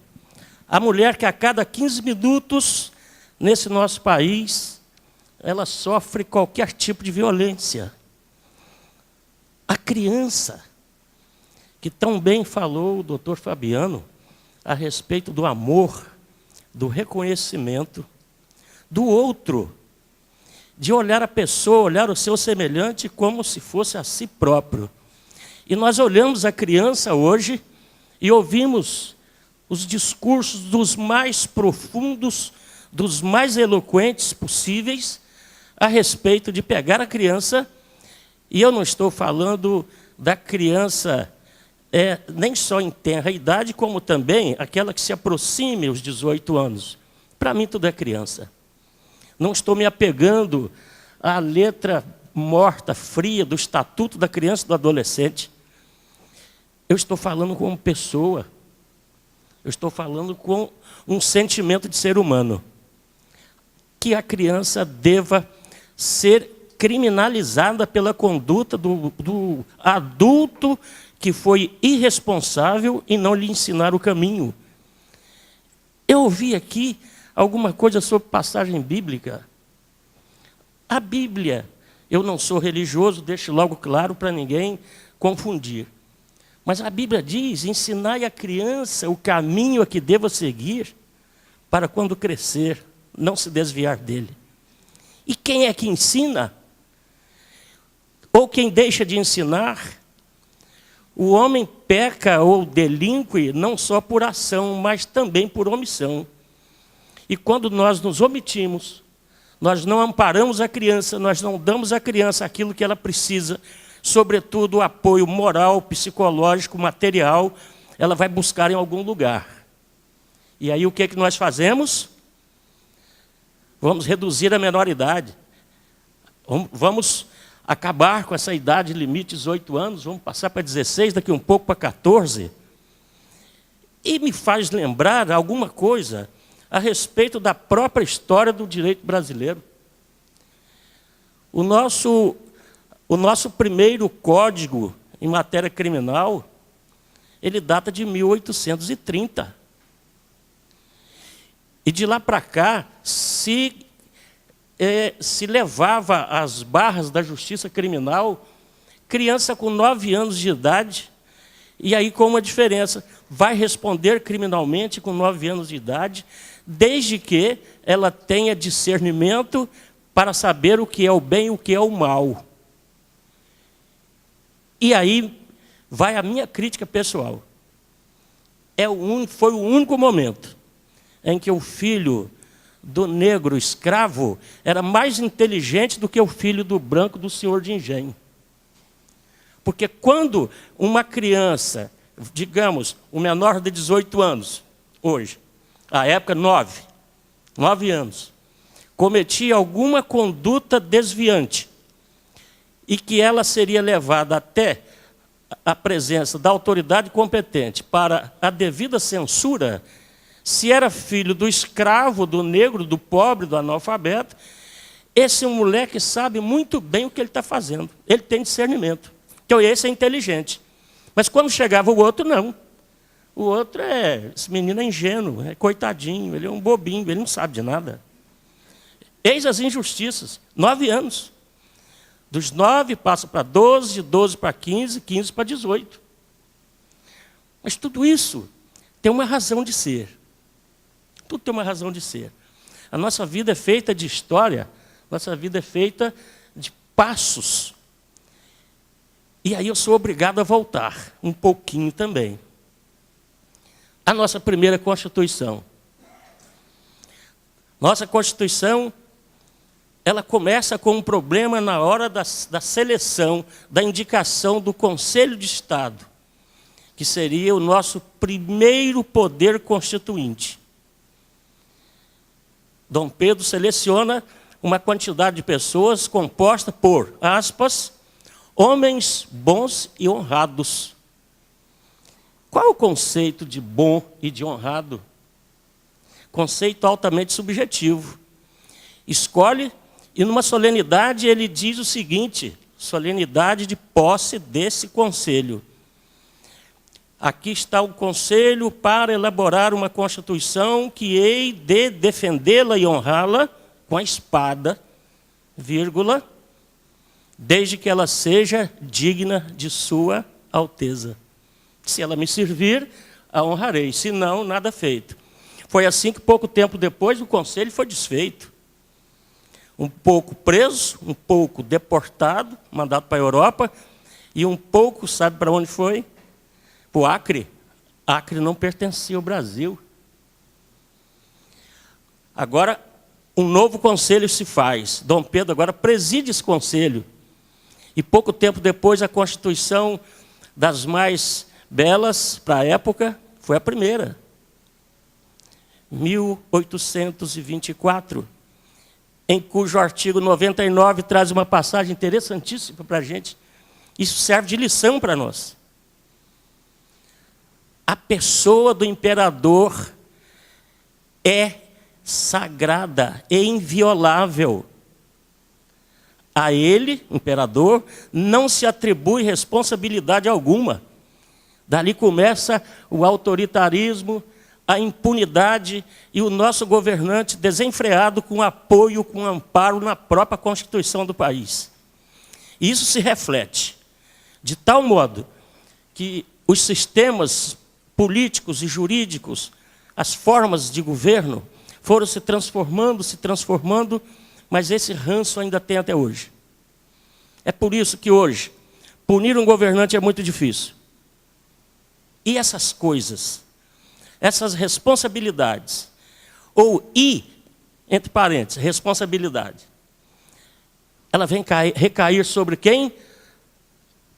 A mulher que a cada 15 minutos, nesse nosso país, ela sofre qualquer tipo de violência. A criança, que tão bem falou o doutor Fabiano, a respeito do amor, do reconhecimento do outro, de olhar a pessoa, olhar o seu semelhante como se fosse a si próprio. E nós olhamos a criança hoje e ouvimos os discursos dos mais profundos, dos mais eloquentes possíveis a respeito de pegar a criança. E eu não estou falando da criança nem só em tenra idade, como também aquela que se aproxime aos 18 anos. Para mim, tudo é criança. Não estou me apegando à letra morta, fria do Estatuto da Criança e do Adolescente. Eu estou falando como pessoa. Eu estou falando com um sentimento de ser humano. Que a criança deva ser criminalizada pela conduta do adulto que foi irresponsável em não lhe ensinar o caminho. Eu ouvi aqui alguma coisa sobre passagem bíblica. A Bíblia, eu não sou religioso, deixo logo claro para ninguém confundir. Mas a Bíblia diz: ensinai a criança o caminho a que deva seguir, para quando crescer, não se desviar dele. E quem é que ensina? Ou quem deixa de ensinar? O homem peca ou delinque não só por ação, mas também por omissão. E quando nós nos omitimos, nós não amparamos a criança, nós não damos à criança aquilo que ela precisa, sobretudo o apoio moral, psicológico, material, ela vai buscar em algum lugar. E aí o que é que nós fazemos? Vamos reduzir a menoridade. Vamos acabar com essa idade limite, 18 anos, vamos passar para 16, daqui um pouco para 14. E me faz lembrar alguma coisa a respeito da própria história do direito brasileiro. O nosso primeiro código em matéria criminal, ele data de 1830. E de lá para cá, se levava às barras da justiça criminal criança com 9 anos de idade, e aí com uma diferença, vai responder criminalmente com 9 anos de idade, desde que ela tenha discernimento para saber o que é o bem e o que é o mal. E aí vai a minha crítica pessoal. Foi o único momento em que o filho do negro escravo era mais inteligente do que o filho do branco do senhor de engenho. Porque quando uma criança, digamos, o menor de 18 anos, hoje, à época 9 anos, cometia alguma conduta desviante e que ela seria levada até a presença da autoridade competente para a devida censura, se era filho do escravo, do negro, do pobre, do analfabeto, esse moleque sabe muito bem o que ele está fazendo. Ele tem discernimento. Então, esse é inteligente. Mas quando chegava o outro, não. O outro esse menino é ingênuo, é coitadinho, ele é um bobinho, ele não sabe de nada. Eis as injustiças. 9 anos. Dos 9 passa para 12, de 12 para 15, 15 para 18. Mas tudo isso tem uma razão de ser. Tudo tem uma razão de ser. A nossa vida é feita de história, nossa vida é feita de passos. E aí eu sou obrigado a voltar um pouquinho também. A nossa primeira Constituição. Nossa Constituição, ela começa com um problema na hora da seleção, da indicação do Conselho de Estado, que seria o nosso primeiro poder constituinte. Dom Pedro seleciona uma quantidade de pessoas composta por, aspas, homens bons e honrados. Qual é o conceito de bom e de honrado? Conceito altamente subjetivo. Escolhe, e numa solenidade ele diz o seguinte, solenidade de posse desse conselho. Aqui está o conselho para elaborar uma Constituição que hei de defendê-la e honrá-la com a espada, vírgula, desde que ela seja digna de sua alteza. Se ela me servir, a honrarei, se não, nada feito. Foi assim que pouco tempo depois o conselho foi desfeito. Um pouco preso, um pouco deportado, mandado para a Europa, E um pouco, sabe para onde foi? Para o Acre. Acre não pertencia ao Brasil. Agora, um novo conselho se faz. Dom Pedro agora preside esse conselho. E pouco tempo depois, a Constituição das mais belas para a época foi a primeira. 1824, em cujo artigo 99 traz uma passagem interessantíssima para a gente. Isso serve de lição para nós. A pessoa do imperador é sagrada e inviolável. A ele, imperador, não se atribui responsabilidade alguma. Dali começa o autoritarismo, a impunidade e o nosso governante desenfreado com apoio, com amparo na própria Constituição do país. Isso se reflete de tal modo que os sistemas políticos e jurídicos, as formas de governo, foram se transformando, mas esse ranço ainda tem até hoje. É por isso que hoje, punir um governante é muito difícil. E essas coisas, essas responsabilidades, entre parênteses, responsabilidade, ela vem recair sobre quem?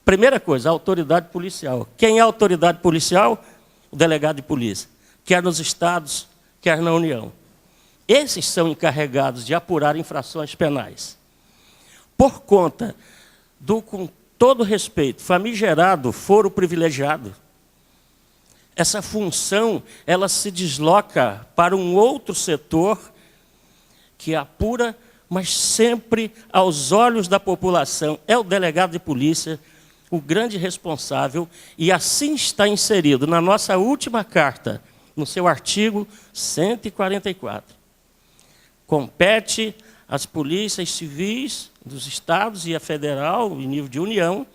Primeira coisa, a autoridade policial. Quem é a autoridade policial? O delegado de polícia, quer nos estados, quer na União. Esses são encarregados de apurar infrações penais. Por conta do, com todo respeito, famigerado foro privilegiado, essa função ela se desloca para um outro setor que apura, mas sempre aos olhos da população. É o delegado de polícia o grande responsável, e assim está inserido na nossa última carta, no seu artigo 144. Compete às polícias civis dos estados e a federal, em nível de União,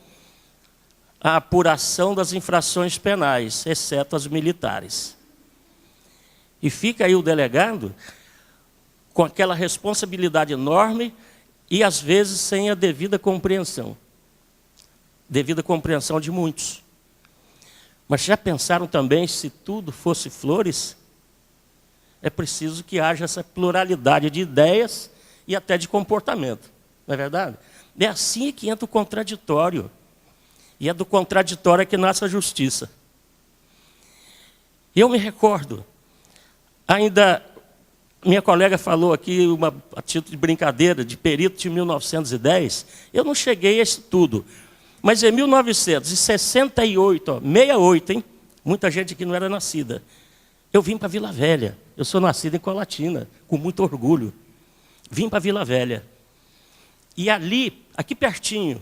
a apuração das infrações penais, exceto as militares. E fica aí o delegado com aquela responsabilidade enorme e, às vezes, sem a devida compreensão. Devida compreensão de muitos. Mas já pensaram também, se tudo fosse flores, é preciso que haja essa pluralidade de ideias e até de comportamento. Não é verdade? É assim que entra o contraditório. E é do contraditório que nasce a justiça. Eu me recordo, ainda, minha colega falou aqui, a título de brincadeira, de perito de 1910, eu não cheguei a isso tudo. Mas em 1968, 68, hein? Muita gente aqui não era nascida. Eu vim para Vila Velha. Eu sou nascido em Colatina, com muito orgulho. Vim para Vila Velha. E ali, aqui pertinho,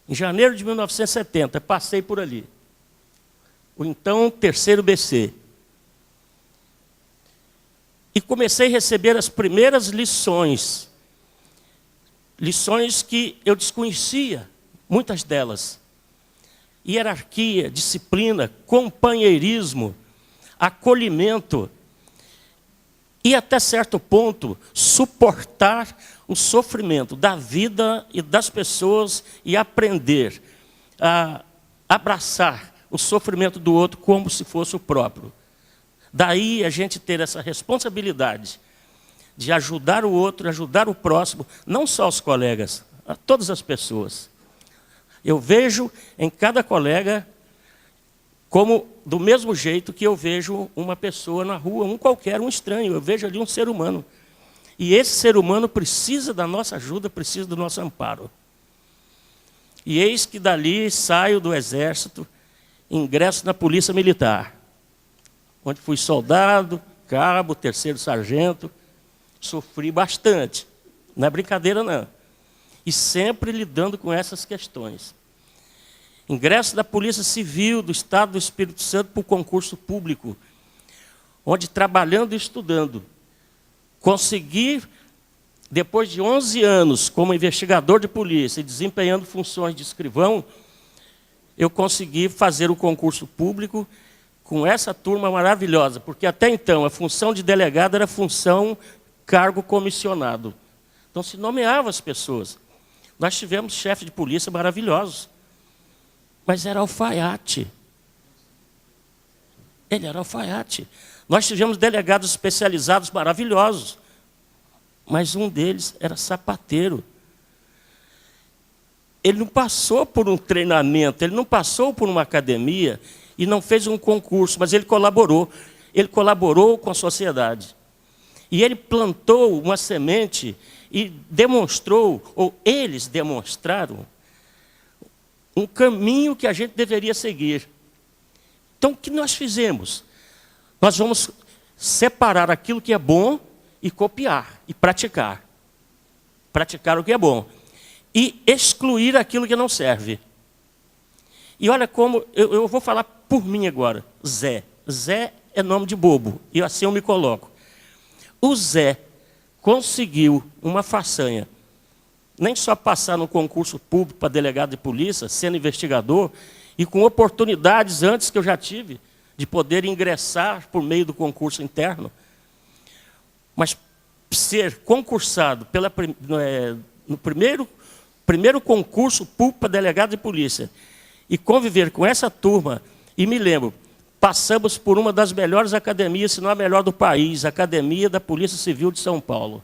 em janeiro de 1970, passei por ali. O então 3º BC. E comecei a receber as primeiras lições. Lições que eu desconhecia. Muitas delas. Hierarquia, disciplina, companheirismo, acolhimento e, até certo ponto, suportar o sofrimento da vida e das pessoas e aprender a abraçar o sofrimento do outro como se fosse o próprio. Daí a gente ter essa responsabilidade de ajudar o outro, ajudar o próximo, não só os colegas, a todas as pessoas. Eu vejo em cada colega como do mesmo jeito que eu vejo uma pessoa na rua, um qualquer, um estranho. Eu vejo ali um ser humano. E esse ser humano precisa da nossa ajuda, precisa do nosso amparo. E eis que dali saio do exército, ingresso na polícia militar, onde fui soldado, cabo, 3º sargento, sofri bastante. Não é brincadeira, não. E sempre lidando com essas questões. Ingresso da Polícia Civil do Estado do Espírito Santo para o concurso público, onde, trabalhando e estudando, consegui, depois de 11 anos como investigador de polícia e desempenhando funções de escrivão, eu consegui fazer o concurso público com essa turma maravilhosa, porque até então a função de delegado era função cargo comissionado. Então se nomeava as pessoas. Nós tivemos chefes de polícia maravilhosos. mas era alfaiate. Ele era alfaiate. Nós tivemos delegados especializados maravilhosos, mas um deles era sapateiro. Ele não passou por um treinamento, ele não passou por uma academia e não fez um concurso, mas ele colaborou. Ele colaborou com a sociedade. E ele plantou uma semente e demonstrou, ou eles demonstraram, um caminho que a gente deveria seguir. Então, o que nós fizemos? Nós vamos separar aquilo que é bom e copiar, e praticar. Praticar o que é bom. E excluir aquilo que não serve. E olha como, eu vou falar por mim agora. Zé. Zé é nome de bobo, e assim eu me coloco. O Zé conseguiu uma façanha. Nem só passar no concurso público para delegado de polícia, sendo investigador, e com oportunidades antes que eu já tive, de poder ingressar por meio do concurso interno, mas ser concursado no primeiro concurso público para delegado de polícia, e conviver com essa turma, e me lembro, passamos por uma das melhores academias, se não a melhor do país, a Academia da Polícia Civil de São Paulo.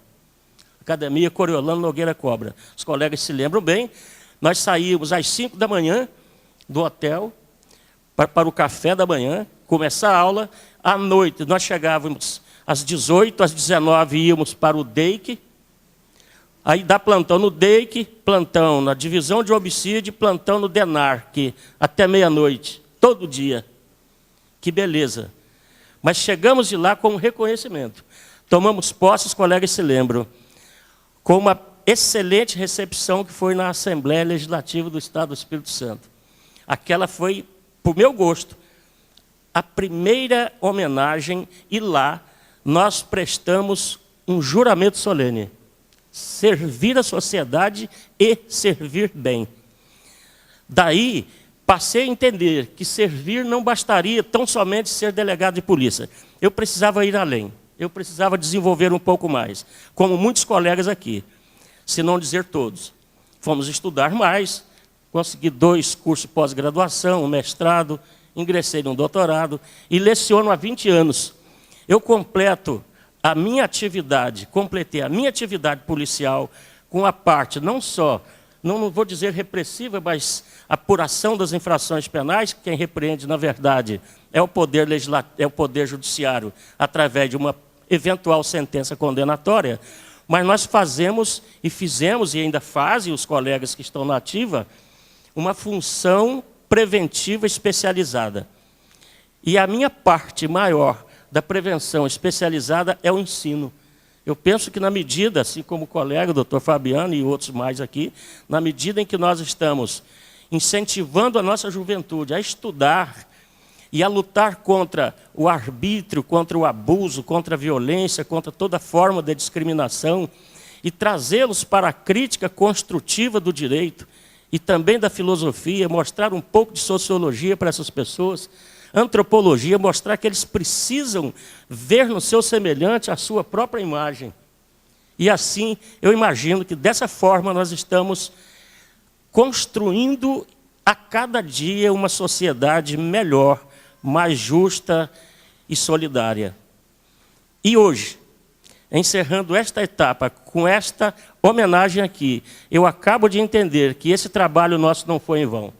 Academia Coriolano Nogueira Cobra. Os colegas se lembram bem, nós saímos às 5 da manhã do hotel, para o café da manhã, começar a aula. À noite, nós chegávamos às 18, às 19, íamos para o DEIC. Aí dá plantão no DEIC, plantão na divisão de homicídio, plantão no DENARC, até meia-noite, todo dia. Que beleza. Mas chegamos de lá com um reconhecimento. Tomamos posse, os colegas se lembram, com uma excelente recepção que foi na Assembleia Legislativa do Estado do Espírito Santo. Aquela foi, por meu gosto, a primeira homenagem, e lá nós prestamos um juramento solene. Servir a sociedade e servir bem. Daí, passei a entender que servir não bastaria tão somente ser delegado de polícia. Eu precisava ir além. Eu precisava desenvolver um pouco mais. Como muitos colegas aqui, se não dizer todos. Fomos estudar mais, consegui 2 cursos de pós-graduação, um mestrado, ingressei num doutorado e leciono há 20 anos. Eu completei a minha atividade policial com a parte não só, não vou dizer repressiva, mas apuração das infrações penais, que quem repreende, na verdade, é o poder judiciário, através de uma eventual sentença condenatória, mas nós fizemos e ainda fazem os colegas que estão na ativa, uma função preventiva especializada. E a minha parte maior da prevenção especializada é o ensino. Eu penso que na medida, assim como o colega, o doutor Fabiano e outros mais aqui, na medida em que nós estamos incentivando a nossa juventude a estudar e a lutar contra o arbítrio, contra o abuso, contra a violência, contra toda forma de discriminação, e trazê-los para a crítica construtiva do direito e também da filosofia, mostrar um pouco de sociologia para essas pessoas, antropologia, mostrar que eles precisam ver no seu semelhante a sua própria imagem. E assim, eu imagino que dessa forma nós estamos construindo a cada dia uma sociedade melhor, mais justa e solidária. E hoje, encerrando esta etapa, com esta homenagem aqui, eu acabo de entender que esse trabalho nosso não foi em vão.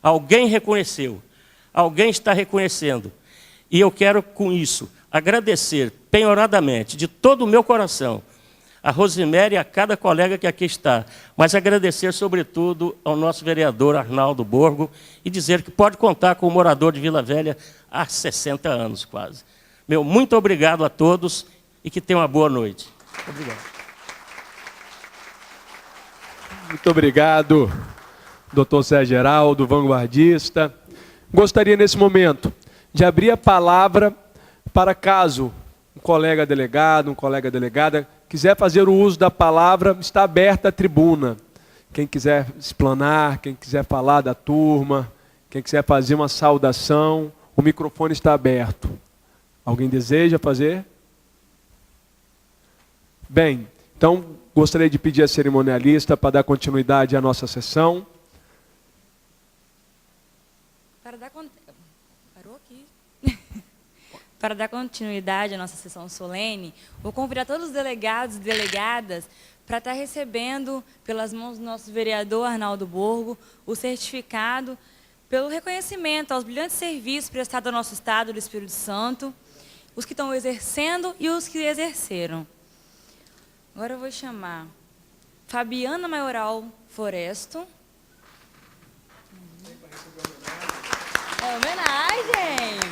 Alguém reconheceu, alguém está reconhecendo. E eu quero, com isso, agradecer penhoradamente, de todo o meu coração, a Rosemary e a cada colega que aqui está, mas agradecer, sobretudo, ao nosso vereador Arnaldo Borgo e dizer que pode contar com o morador de Vila Velha há 60 anos, quase. Meu muito obrigado a todos e que tenham uma boa noite. Obrigado. Muito obrigado, doutor Zé Geraldo, vanguardista. Gostaria, nesse momento, de abrir a palavra para caso um colega delegado, um colega delegada, quiser fazer o uso da palavra, está aberta a tribuna. Quem quiser explanar, quem quiser falar da turma, quem quiser fazer uma saudação, o microfone está aberto. Alguém deseja fazer? Bem, então gostaria de pedir à cerimonialista para dar continuidade à nossa sessão. para dar continuidade à nossa sessão solene, vou convidar todos os delegados e delegadas para estar recebendo, pelas mãos do nosso vereador Arnaldo Borgo, o certificado pelo reconhecimento aos brilhantes serviços prestados ao nosso Estado do Espírito Santo, os que estão exercendo e os que exerceram. Agora eu vou chamar Fabiana Maioral Floresto. É homenagem!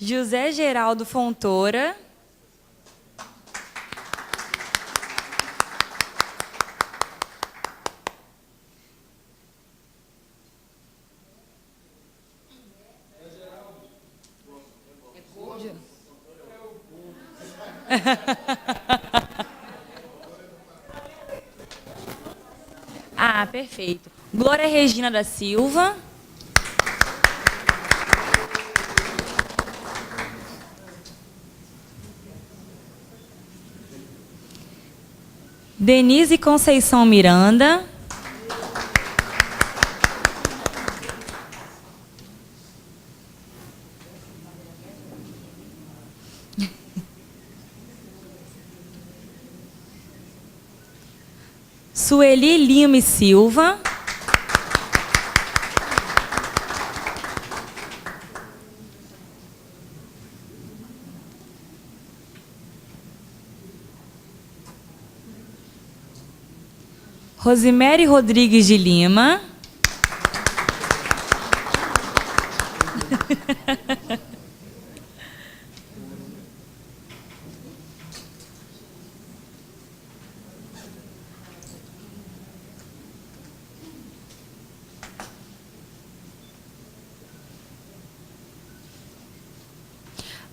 José Geraldo Fontoura. Ah, perfeito. Glória Regina da Silva. Denise Conceição Miranda. Sueli Lima e Silva. Rosemary Rodrigues de Lima.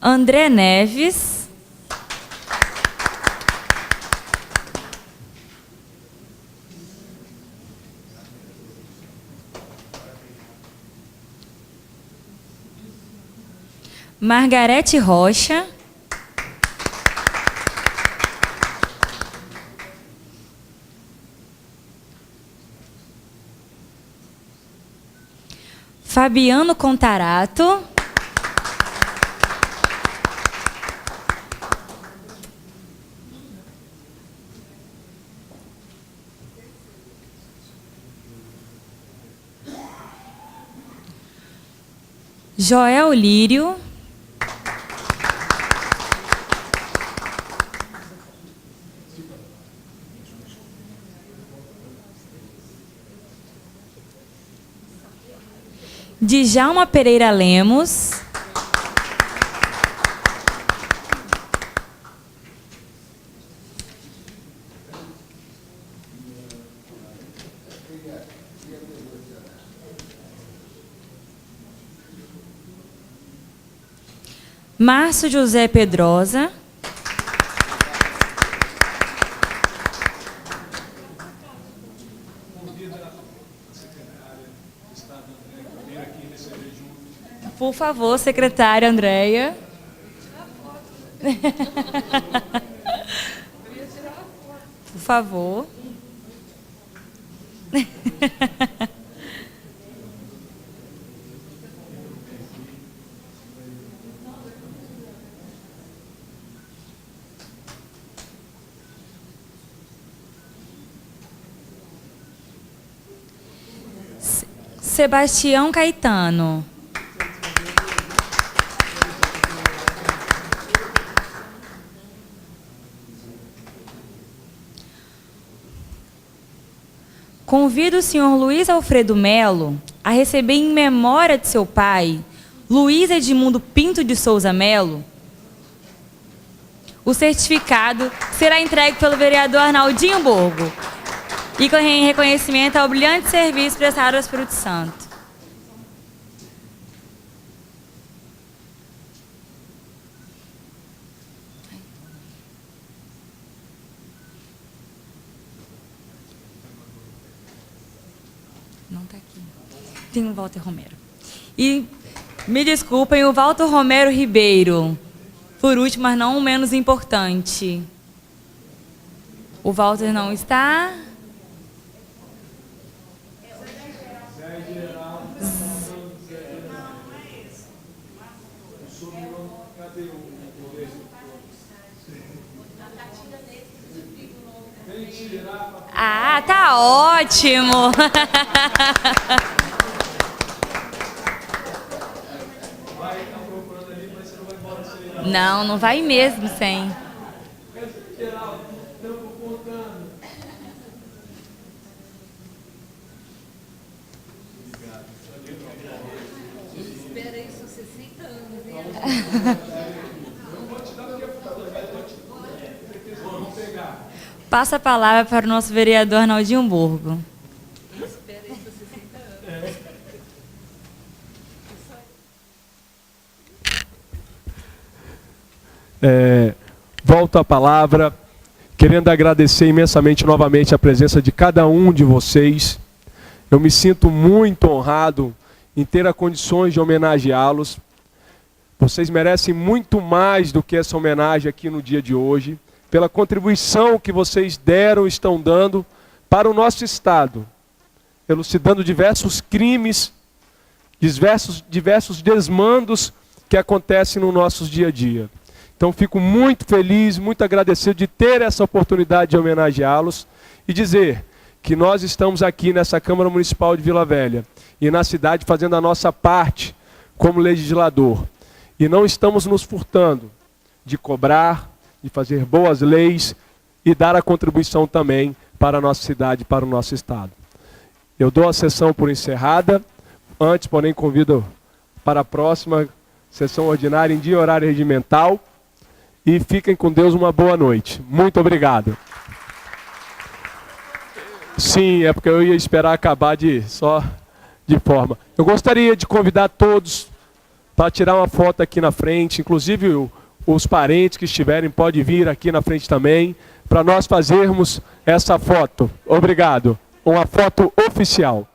André Neves. Margarete Rocha. Fabiano Contarato. Joel Lírio. Djalma Pereira Lemos. Márcio José Pedrosa. Por favor, secretária Andréia. Por favor. Sebastião Caetano. Convido o senhor Luiz Alfredo Melo a receber em memória de seu pai, Luiz Edmundo Pinto de Souza Melo, o certificado será entregue pelo vereador Arnaldinho Borgo e em reconhecimento ao brilhante serviço prestado ao Espírito Santo. Não tá aqui. Tem o Walter Romero. E me desculpem, o Walter Romero Ribeiro. Por último, mas não o menos importante. O Walter não está. Ah, tá ótimo. Não, não vai mesmo sem. Espera aí, são 60 anos, hein? Passa a palavra para o nosso vereador Arnaldinho Borgo. Espera aí, são 60 anos. Volto à palavra, querendo agradecer imensamente novamente a presença de cada um de vocês. Eu me sinto muito honrado em ter as condições de homenageá-los. Vocês merecem muito mais do que essa homenagem aqui no dia de hoje, pela contribuição que vocês deram e estão dando para o nosso Estado, elucidando diversos crimes, diversos desmandos que acontecem no nosso dia a dia. Então fico muito feliz, muito agradecido de ter essa oportunidade de homenageá-los e dizer que nós estamos aqui nessa Câmara Municipal de Vila Velha e na cidade fazendo a nossa parte como legislador. E não estamos nos furtando de cobrar, de fazer boas leis e dar a contribuição também para a nossa cidade, para o nosso Estado. Eu dou a sessão por encerrada, antes, porém, convido para a próxima sessão ordinária em dia e horário regimental. E fiquem com Deus, uma boa noite. Muito obrigado. Sim, é porque eu ia esperar acabar só de forma. Eu gostaria de convidar todos para tirar uma foto aqui na frente, inclusive os parentes que estiverem podem vir aqui na frente também, para nós fazermos essa foto. Obrigado. Uma foto oficial.